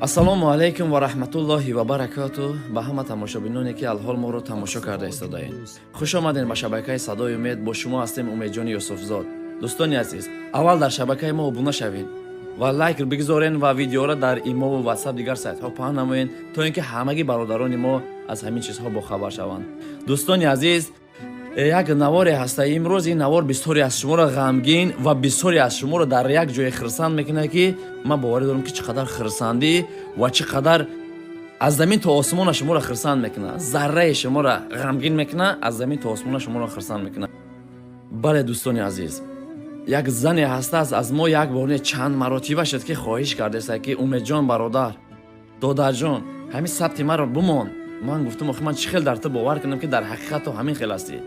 ассалому алайкум ва раҳматуллоҳи ва баракатуҳ. Ба ҳама тамошобиноне ки алҳол моро тамошо карда истодаед, хуш омадед ба шабакаи Садои умед. Бо шумо ҳастем Умедҷони Юсуфзод. Дӯстони азиз, аввал дар шабакаи мо обуна шавед ва лайк бигзорен ва видеоро дар имо ва ватсап дигар сайтҳо паҳн намоед, то ин ки ҳамаги бародарони мо аз ҳамин чизҳо бохабар шаванд. Дӯстони азиз, як наворе ҳаста. Имрӯз ин навор бисёре аз шуморо ғамгин ва бисёре аз шуморо дар як ҷое хирсанд мекунад ки ман боварӣ дорам ки чӣ қадар хирсандӣ ва чӣ қадар аз замин то осмона шуморо хирсанд мекунад. Зарраи шуморо ғамгин мекунад, аз замин то осмона шуморо хирсанд мекунад. бале дӯстони азиз, як зане ҳастааст, аз мо як бор не чанд маротиба шуд ки хоҳиш кардест ки Умедҷон бародар, додарҷон, ҳамин сабти маро бимон. Ман гуфтам охи ман чӣ хел дар ту бовар кунам ки дар ҳақиқат ту ҳамин хел ҳастӣ.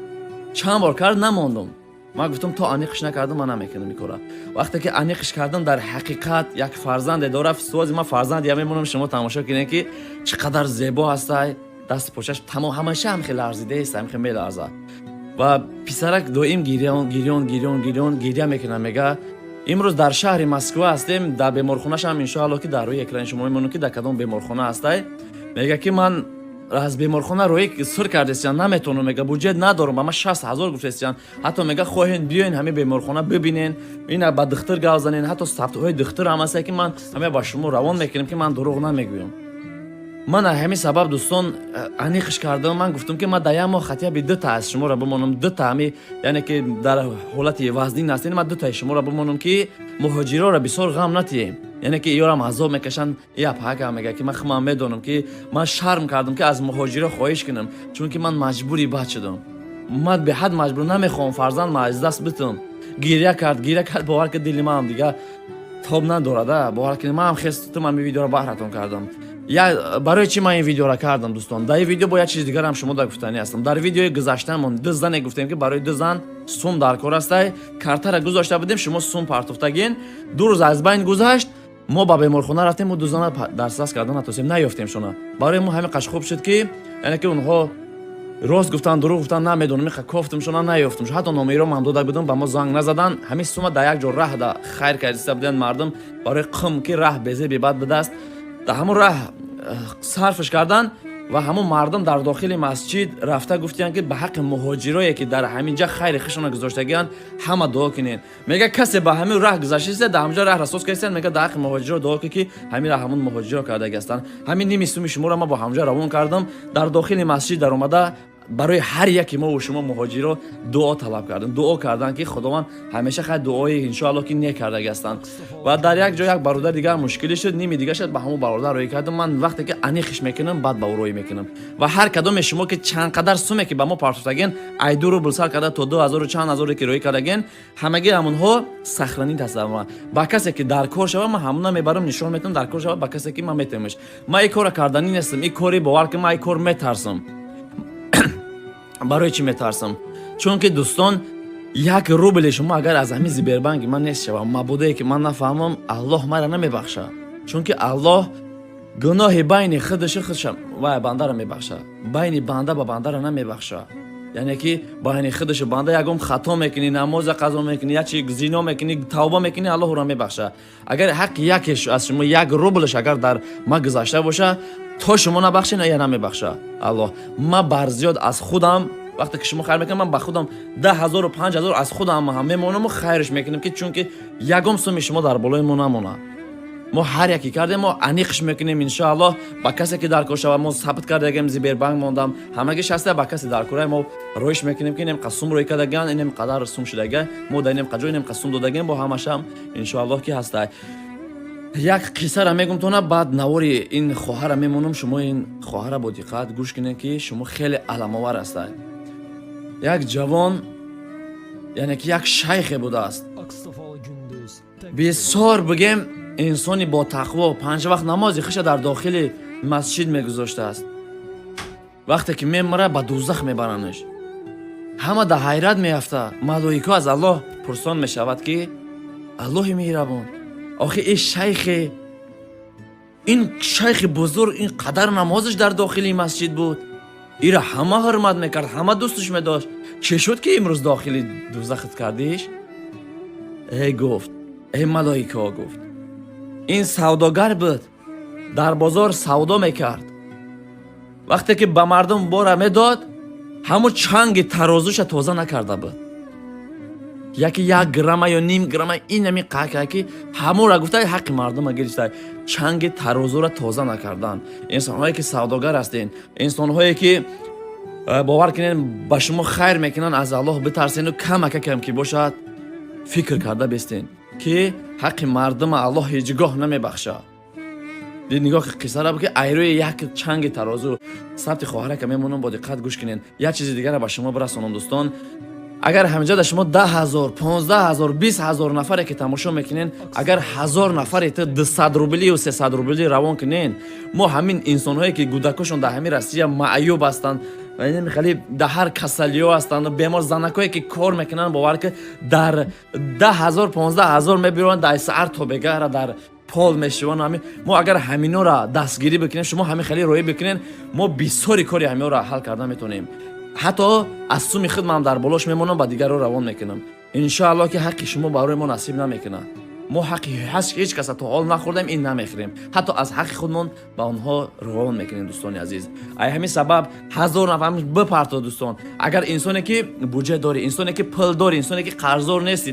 чанд бор кард намондум. Ман гуфтам то аниқш накардам, ман намекунам ин кора. Вақте ки аниқш кардам, дар ҳақиқат як фарзанде дора. Фистуози ман фарзандия мемонам, шумо тамошо кинед ки чӣ қадар зебо ҳастай. Дасти почаш тамом ҳамаша ҳамхел ларзидааст, ҳамхел меларзад. ва писарак доим гирья мекунад, мега имрӯз дар шаҳри Москва ҳастем, дар беморхонашам иншоалло ки дар рӯи экрани шумо мемонам ки дар кадом беморхона ҳастай. Мега ки ман аз беморхона рӯи сир кардестиян, наметонам, мега буҷет надорам, ба ман 60,000 гуфтестиян. ҳатто мега хоҳен биёин ҳамин беморхона бибинен, ина ба духтар гап занен, ҳатто сабтҳои духтар ҳам ҳастае ки ман ҳама ба шумо равон мекунам ки ман дурӯғ намегӯям. ман аз ҳамин сабаб дӯстон аниқш кардам. ман гуфтам ки ман дар як моҳ хатия би дута аз шуморо бимонам, дута ҳами яъне ки дар ҳолати вазнин ҳастем, ман дутаи шуморо бимонам ки муҳоҷироро бисёр ғам натиҳем. яъне ки ёрам азоб мекашанд, япака мега ки ман худам медонам ки ман шарм кардам ки аз муҳоҷиро хоҳиш кунам, чунки ман маҷбури бад шудам. ман беҳад маҷбур, намехоҳам фарзанд ман аз даст битам. гирья кард, бовар ки дили манам дига тоб надорада. бовар ки манам хестам ҳамин видеоро баҳратон кардам. барои чӣ ман ин видеоро кардам дӯстон? Дар ин видео бо як чизи дигарам шумо дар гуфтанӣ ҳастам. Дар видеои гузаштамон ду зане гуфтем ки барои ду зан сум дар кор ҳастай. картара гузошта будем, шумо сум партофтагин. ду рӯз аз байн гузашт, мо ба беморхона рафтем, ду зана дастрас карда натонистем, наёфтем шуна. барои мо ҳамин қаш хуб шуд ки яъне ки онҳо рост гуфтан, дурӯғ гуфтан, намедонам, меха кофтам шуна, наёфтам. ҳатто номеро ман дода будам, ба мо занг назадан. ҳамин сума дар як ҷо раҳ да хайр карда буданд мардум, барои қим ки раҳ безеби бад будааст. дар ҳамон раҳ сарфш кардан ва ҳамон мардум дар дохили масҷид рафта гуфтиянд ки ба ҳаққи муҳоҷирое ки дар ҳамин ҷа хайри хишона гузоштагиянд ҳама дуо кунед. мега касе ба ҳамин раҳ гузаштист, дар ҳамҷа раҳ расос кардистанд, мега дар ҳаққи муҳоҷиро дуо ки ҳамин раҳ ҳамон муҳоҷиро кардаги ҳастанд. ҳамин ними суми шуморо ман бо ҳамҷа равон кардам. дар дохили масҷид дар омада барои ҳар яки мо ва шумо муҳоҷиро дуо талаб кардем. дуо кардан ки худованд ҳамеша хай дуои иншоалло ки не кардаги ҳастанд. ва дар як ҷо як бародар дигар мушкилӣ шуд, ними дигар шуд, ба ҳамон бародар рӯй кардам. ман вақте ки аниқш мекунам, баъд ба ӯ рӯй мекунам. ва ҳар кадоме шумо ки чанд қадар суме ки ба мо партофтаген, ай 2 рубл сар карда то 2000 чанд ҳазоре ки рӯй кардаген, ҳамаги ҳамонҳо сахранӣ ҳастанд. ба касе ки дар кор шава, ман ҳамона мебарам, нишон метам дар кор шава. ба касе ки ман метамаш, ман ин кора карданӣ нестам, ин кори бовар ки ман ин кор метарсам. барои чӣ метарсам? чунки дӯстон, 1 рубли шумо агар аз ҳамин Сбербанки ман нест шавам, мабудае ки ман нафаҳмам, Аллоҳ мара намебахша. чунки Аллоҳ гуноҳи байни худаши худша ва бандаро мебахша, байни банда ба бандара намебахша. яъне ки байни худаши банда ягон хато мекунӣ, намоза қазо мекунӣ, як чи зино мекунӣ, тавба мекунӣ, Аллоҳ ӯро мебахша. агар ҳаққи яке аз шумо 1 рублш агар дар ма гузашта боша, то шумо набахшед, я намебахша Аллоҳ. ман барзиёд аз худам вақте ки шумо хайр мекунам, ман ба худам 10,000 5,000 аз худам ҳам мемонам ва хайрш мекунам ки чунки ягон суми шумо дар болои мо намона. мо ҳар яке кардем, мо аниқш мекунем иншоаллоҳ. ба касе ки дар кор шава, мо сабт кардагем, Сбербанк мондам, ҳамагиш ҳаста. ба касе дар кора мо рӯйш мекунем ки нем қасум рӯй кардаган, нем қадар сум шудага, мо дар нем қаҷои нем қасум додагем, бо ҳамашам иншоаллоҳ ки ҳастай. як қиссара мегум тона, баъд навори ин хоҳара мемонам. шумо ин хоҳара бо диққат гӯш кунед ки шумо хеле аламовар ҳастед. як ҷавон, яъне ки як шайхе будааст, бисёр бигем инсони бо тақво, 5 вақт намози хиша дар дохили масҷид мегузоштааст. вақте ки мемира, ба дӯзах мебаранаш. ҳама дар ҳайрат меафта. малоика аз Аллоҳ пурсон мешавад ки Аллоҳи меҳрабон, охи ин шайхи бузург ин қадар намозаш дар дохили масҷид буд, ира ҳама ҳурмат мекард, ҳама дӯсташ медошт. чӣ шуд ки имрӯз дохили дӯзахат кардиш? гуфт, малоика гуфт, ин савдогар буд. дар бозор савдо мекард. вақте ки ба мардум бора медод, ҳамун чанги тарозуша тоза накарда буд. яки 1 грамма ё ним грамма инами қаки ҳамонро гуфта ҳаққи мардума гирифта чанги тарозура тоза накардан. инсонҳое ки савдогар ҳастен, инсонҳое ки бовар кунед ба шумо хайр мекунанд, аз Аллоҳ битарсену камакакам ки бошад фикр карда бистен ки ҳаққи мардума Аллоҳ ҳеҷ гоҳ намебахша. нигоҳ қиссара ки айрӯи як чанги тарозу сабти хоҳарака мемонам, бо диққат гӯш кунед. як чизи дигаре ба шумо бирасонам дӯстон. агар ҳамиҷода шумо 10,000, 15,000, 20,000 нафаре ки тамошо мекунен, агар 1000 нафаре 200 рубли ва 300 рубли равон кунен, мо ҳамин инсонҳое ки гудакошон дар ҳамин Россия маъюб ҳастанд, хеле дар ҳар касалиё ҳастанд, бемор занакое ки кор мекунанд, бовар ки дар 10,000, 15,000 мебиранд, дар сар тобегара дар пол мешиванд. ҳамин мо агар ҳаминора дастгирӣ бикунем, шумо ҳамин хеле роӣ бикунен, мо бисёри кори ҳаминора ҳал карда метавонем. ҳатто аз суми хидмам дар болош мемонам, ба дигарро равон мекунам. иншоаллоҳ ки ҳаққи шумо барои мо насиб намекунад. мо ҳаққи ҳеҷ каса то ҳол нахӯрдем, ин намехӯрем. ҳатто аз ҳаққи худмон ба онҳо равон мекунем. дӯстони азиз, ай ҳамин сабаб 1000 нафар бипарто дӯстон. агар инсоне ки буҷет дори, инсоне ки пул дори, инсоне ки қарздор нести,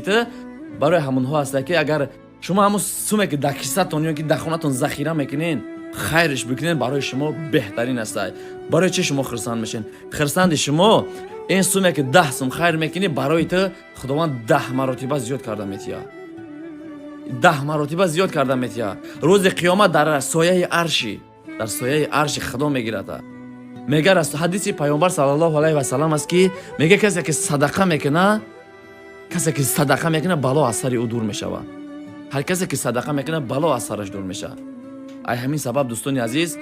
барои ҳамонҳо аста ки агар шумо ҳамун суме ки дар киссатон ё ки дар хонатон захира мекунен, хайрш бикунен, барои шумо беҳтарин аст. барои чи шумо хирсанд мешен? хирсанди шумо ин суме ки 10 сум хайр мекунӣ, барои ту худованд 10 маротиба зиёд карда метия. 10 маротиба зиёд карда метия. рӯзи қиёмат дар сояи арши худо мегирад. мега ҳадиси пайғамбар саллаллоҳу алайҳи ва саллам аст ки мега касе ки садақа мекуна, бало аз сари ӯ дур мешавад. ҳар касе ки садақа мекуна, бало аз сараш дур мешавад. ай ҳамин сабаб дӯстони азиз,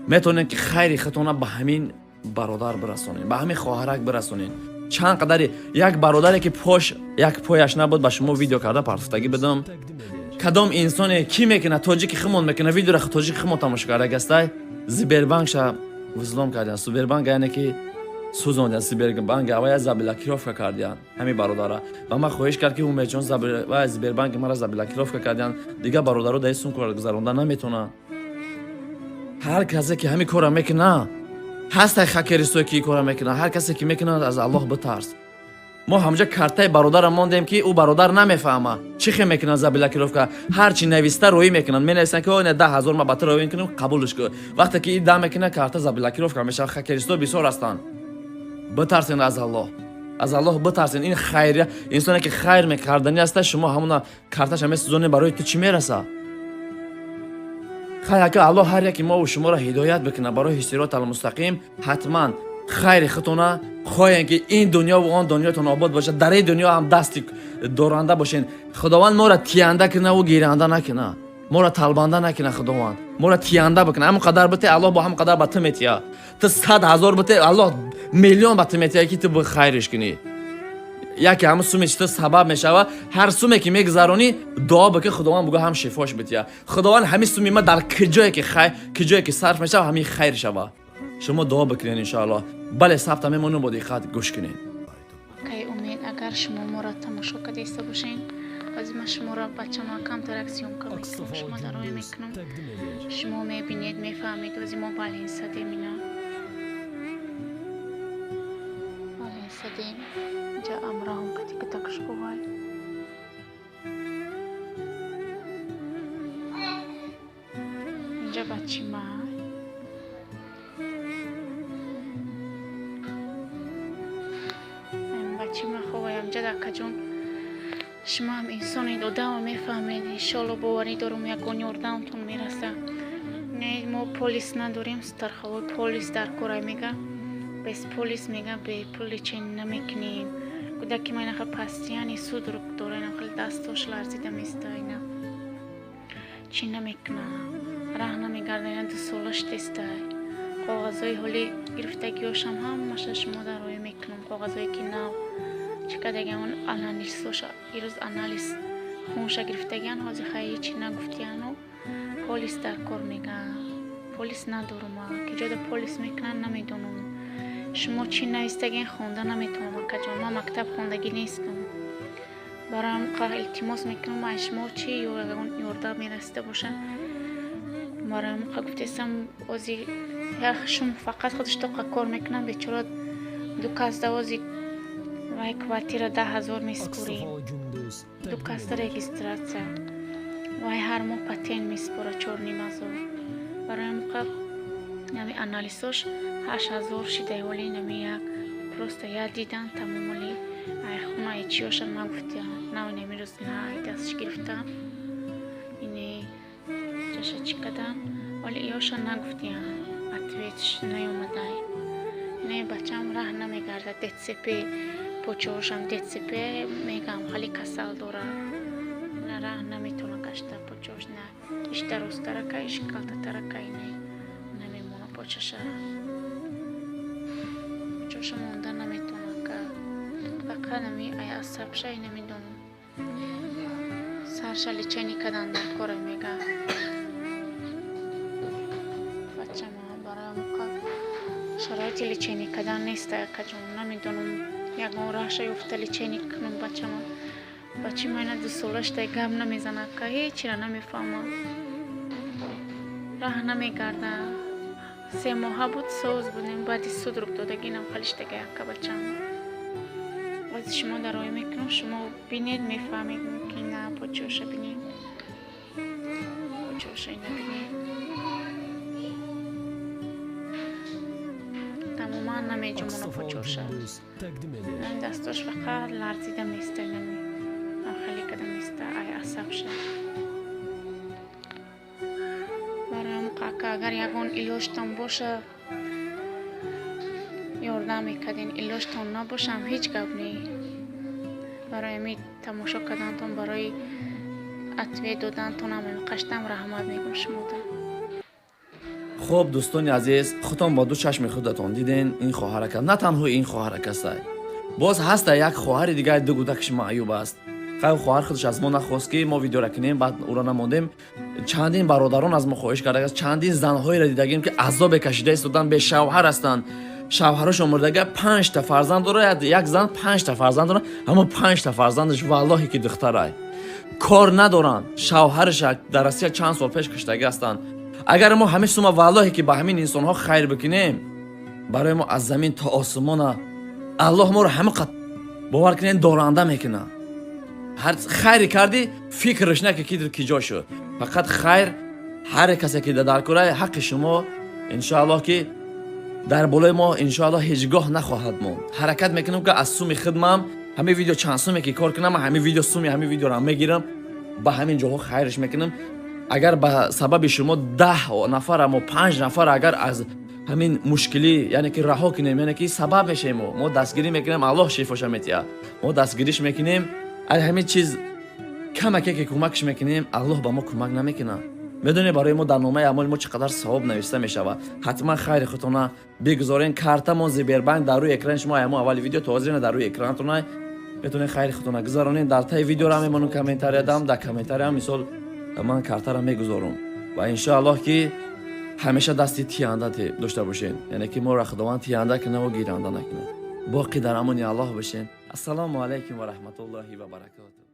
метавонед ки хайри худтона ба ҳамин бародар бирасонед, ба ҳамин хоҳарак бирасонед. чанд қадари як бародаре ки як пояш набуд, ба шумо видео карда партофтагӣ бидам. кадом инсоне ки мекуна, тоҷики химон мекуна, видеора тоҷики химон тамошо карда гастай, Сбербанкша вузлом кардан, Сбербанк яъне ки сӯзондиан, Сбербанк авая заблокировка кардиан ҳамин бародара. ва ман хоҳиш кард ки умедҷон Сбербанк мара заблокировка кардиан, дигар бародаро дар сум кор гузаронда наметавонанд. ҳар касе ки ҳамин кора мекуна, ҳастай хакеристое ки кора мекуна, ҳар касе ки мекуна, аз Аллоҳ битарс. мо ҳамҷа картаи бародара мондем ки ӯ бародар намефаҳма чӣ хел мекунад заблокировка. ҳарчи нависта роӣ мекунанд, менависанд ки 10,000 ма бата роӣ мекунем, қабулш кун. вақте ки да мекуна, карта заблокировка мешавад. хакеристо бисёр ҳастанд. битарсен аз Аллоҳ. аз Аллоҳ битарсен. ин хайрия, инсоне ки хайр мекардани аста, шумо ҳамуна карташа месӯзонед, барои ту чӣ мераса? хайр ки Аллоҳ ҳар яки мо шуморо ҳидоят бикунад барои сиротал мустақим. ҳатман хайри худтона хоҳем ки ин дунё ва он дунётон обод бошад, дар ин дунё ҳам дасти доранда бошен. худованд моро тиянда куна ва гиранда накуна, моро талбанда накуна. худованд моро тиянда бикуна. ҳамон қадар бите, Аллоҳ бо ҳамон қадар ба ту метия. ту 100,000 бите, Аллоҳ миллион ба ту метия ки ту хайриш кунӣ. яке ҳамун суме чи ту сабаб мешава. ҳар суме ки мегузаронӣ, дуо бикун, худованд бугӯ ҳам шифош бития. худованд ҳамин суми ма дар киҷое ки сарф мешава, ҳамин хайр шава. шумо дуо бикунед иншоаллоҳ. бале сабта мемонем, бо диққат гӯш кунед. кай умед, агар шумо моро тамошо кардеста бошен, аз ма шуморо бачамо камтар аксиёнка мекунам, шумо дарои мекунам, шумо мебинед, мефаҳмед, ози мо балин садем ина балин садем ҷа амраҳум кати катакш бувай инҷа бачима бачима хоҳаям ҷа дакаҷон, шумо ҳам инсонед, одамро мефаҳмед. иншоалло боварӣ дорум ягон ёрдамтон мераса. не мо полис надорем, старховой полис дар кора мега, без полис мега бе пули чин намекунем. кӯдаки ман нахел пастияни судрук дора, нахел дастош ларзида местайна, чи намекуна, раҳ намегарда, 2 солаш тестай. коғазои ҳоли гирифтагиёшам ҳамаша шумо дароӣ мекунам. коғазое ки нав чӣ кардагиам анализоша, ирӯз анализ хунша гирифтагиан, ҳозир хайи чӣ нагуфтияну полис дар кор мега. полис надорум, ки ҷода полис мекунан намедонам. шумо чӣ навистагиан хонда наметавонам. акаҷон ман мактаб хондагӣ нестам. бароям илтимос мекунам, ай шумо чӣ ягон ёрдам мерасида боша برایم گفتم وزی یا شما فقط خودش تو کار میکنن بیچاره دو کس دوازی وای کوارتیر 10,000 میسپوری دو کس رجیستراسیا وای هر ماه پاتین میسپوره 4,500 برایم نمی انالیسش 8,000 شده ولی نمی یک پروست یا دیدن تمامی ای خونه چیوش ما گفتی نه نمیروز نه دستش گرفتم اینی جشه چی کدن ولی ایوش نگفتی اتویتش نیومده نه بچم راه نمیگرده دت سپی پوچوشم دت سپی میگم خالی کسل داره نه راه نمیتونه گشته پوچوش نه ایش درست ترکه ایش کلت ترکه نه نمیمونه پوچشه پوچوش مونده نمیتونه که فقط نمی ای عصب شای نمیدونم سرشالی چنی کدن در کاره میگه بچه ما برای مقا شرایطی لیچینی کدن نیسته که جون نمیدونم یکم راهش یفته لیچینی کنم بچه ما اینا 2 سالش ده گم نمیزنه که هیچی را نمیفهمه راه نمیگرده 3 ماه بود سوز بودیم بعدی سود رو دادگینم خالیش دیگه که بچه وقتی شما در روی میکنم شما بینید میفهمید که نه پوچوشه بینید پوچوشه اینو بینید تماما نمیجمونه پوچوشه این دستاش فقط لرزیده میسته نمی خیلی کده میسته ای عصب شه برایم که اگر یکون ایلوشتان باشه یاردم میکدین ایلوشتان نباشم هیچ گپ نی برای می تماشا کردنتون برای اتوی دادنتون هم قشتم رحمت میگم شما ده خب دوستان عزیز خودتان با 2 چشم خودتان دیدین این خواهرک نه تنها این خواهرک است باز هست یک خواهر دیگه دو گودکش معیوب است خیلی خواهر خودش از ما نخواست که ما ویدیو را کنیم بعد او را نموندیم چندین برادران از ما خواهش کرده است چندین زنهایی را دیدگیم که عذاب کشیده استودن به شوهر هستند شوهرش مردگی 5 تا فرزند داره یک زن 5 تا فرزند داره اما 5 تا فرزندش والله که دختره کار ندارن شوهرش در راستی چند سال پیش کشتگی هستند اگر ما همه شما والله که با همین انسان ها خیر بکنیم برای ما از زمین تا آسمان الله ما رو همه قد باور کنین دارنده میکنه هر خیری کردی فکرش نکه کی جا شد فقط خیر هر کسی که در کره حق شما انشاءالله که در بالای ما انشاءالله هیچگاه نخواهد موند حرکت میکنم که از سوم خدمم همه ویدیو چند سومی که کار کنم همه ویدیو سومی همه ویدیو را میگیرم با همین جاها خیرش میکنم اگر به سبب شما 10 نفر اما 5 نفر اگر از همین مشکلی یعنی که رها کنیم یعنی که سبب میشه ما دستگیری میکنیم الله شفاش میتیا ما دستگیریش میکنیم از همین چیز کمکی که کمکش میکنیم الله با ما کمک نمیکنه میدونی برای ما در نامه اعمال ما چقدر ثواب نوشته میشود حتما خیر خودتون بگذارین کارتمون زیبربند در روی اکران شما اما اول ویدیو توضیح در روی اکرانتون میتونین خیر خودتون گذارونین در تای ویدیو را میمونم کامنتاری دادم در کامنتاری هم مثال من کارت را میگذارم و ان شاء الله که همیشه دستی تیانده داشته باشین یعنی که ما را خداوند تیانده کنه و گیرنده نکنه باقی در امان الله باشین السلام علیکم و رحمت الله و برکاته